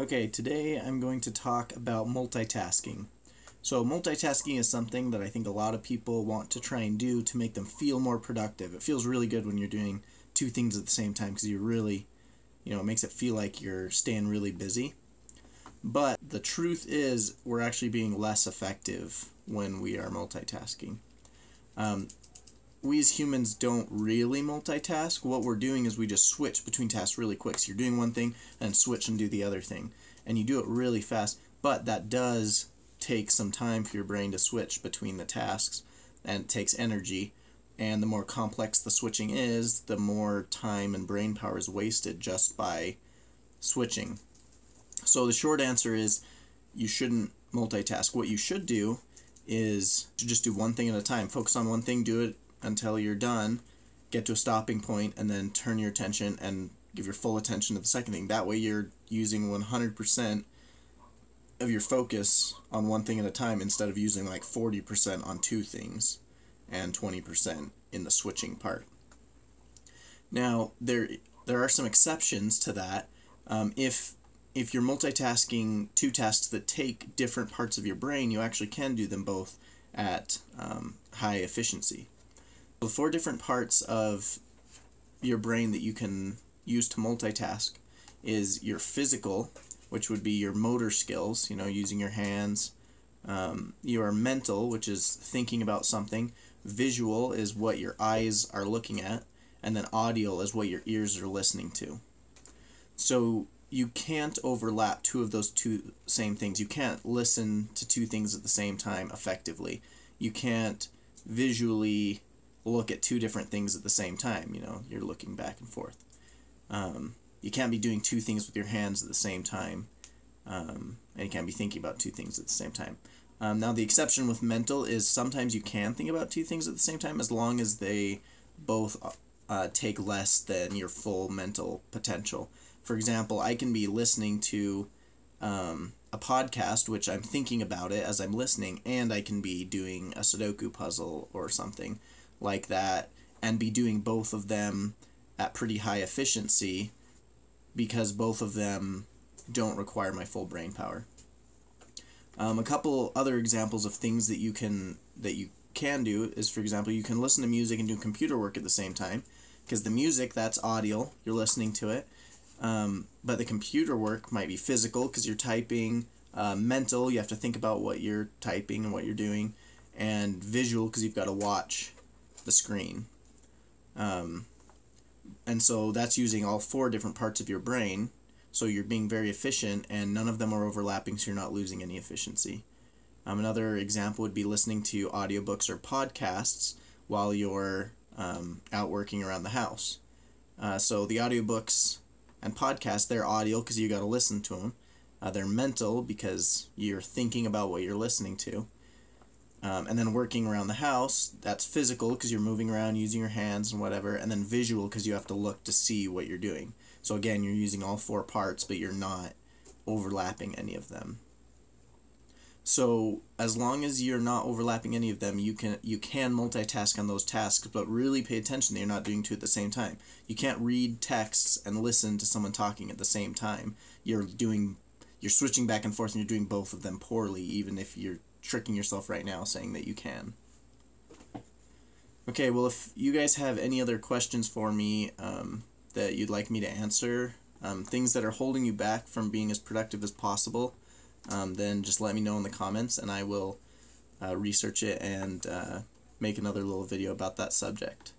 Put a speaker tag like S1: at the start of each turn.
S1: Okay, today I'm going to talk about multitasking. So multitasking is something that I think a lot of people want to try and do to make them feel more productive. It feels really good when you're doing two things at the same time because you really, it makes it feel like you're staying really busy. But the truth is we're actually being less effective when we are multitasking. We as humans don't really multitask. What we're doing is we just switch between tasks really quick. So you're doing one thing and switch and do the other thing. And you do it really fast, but that does take some time for your brain to switch between the tasks, and it takes energy. And the more complex the switching is, the more time and brain power is wasted just by switching. So the short answer is you shouldn't multitask. What you should do is to just do one thing at a time. Focus on one thing, do it until you're done, get to a stopping point, and then turn your attention and give your full attention to the second thing. That way you're using 100% of your focus on one thing at a time instead of using like 40% on two things and 20% in the switching part. Now, there are some exceptions to that. If you're multitasking two tasks that take different parts of your brain, you actually can do them both at high efficiency. The four different parts of your brain that you can use to multitask is your physical, which would be your motor skills, using your hands. Your mental, which is thinking about something. Visual is what your eyes are looking at. And then audial is what your ears are listening to. So you can't overlap two of those two same things. You can't listen to two things at the same time effectively. You can't visually look at two different things at the same time. You're looking back and forth. You can't be doing two things with your hands at the same time, and you can't be thinking about two things at the same time. Now the exception with mental is sometimes you can think about two things at the same time as long as they both take less than your full mental potential. For example, I can be listening to a podcast, which I'm thinking about it as I'm listening, and I can be doing a Sudoku puzzle or something like that, and be doing both of them at pretty high efficiency because both of them don't require my full brain power. A couple other examples of things that you can do is, for example, you can listen to music and do computer work at the same time, because the music, that's audial, you're listening to it, but the computer work might be physical because you're typing, mental, you have to think about what you're typing and what you're doing, and visual because you've got to watch the screen. And so that's using all four different parts of your brain, so you're being very efficient and none of them are overlapping, so you're not losing any efficiency. Another example would be listening to audiobooks or podcasts while you're out working around the house. So the audiobooks and podcasts, they're audio because you got to listen to them. They're mental because you're thinking about what you're listening to. And then working around the house, that's physical because you're moving around using your hands and whatever, and then visual because you have to look to see what you're doing. So again, you're using all four parts, but you're not overlapping any of them. So as long as you're not overlapping any of them, you can multitask on those tasks, but really pay attention that you're not doing two at the same time. You can't read texts and listen to someone talking at the same time. You're switching back and forth and you're doing both of them poorly, even if you're tricking yourself right now saying that you can. Okay, well, if you guys have any other questions for me that you'd like me to answer, things that are holding you back from being as productive as possible, then just let me know in the comments and I will research it and make another little video about that subject.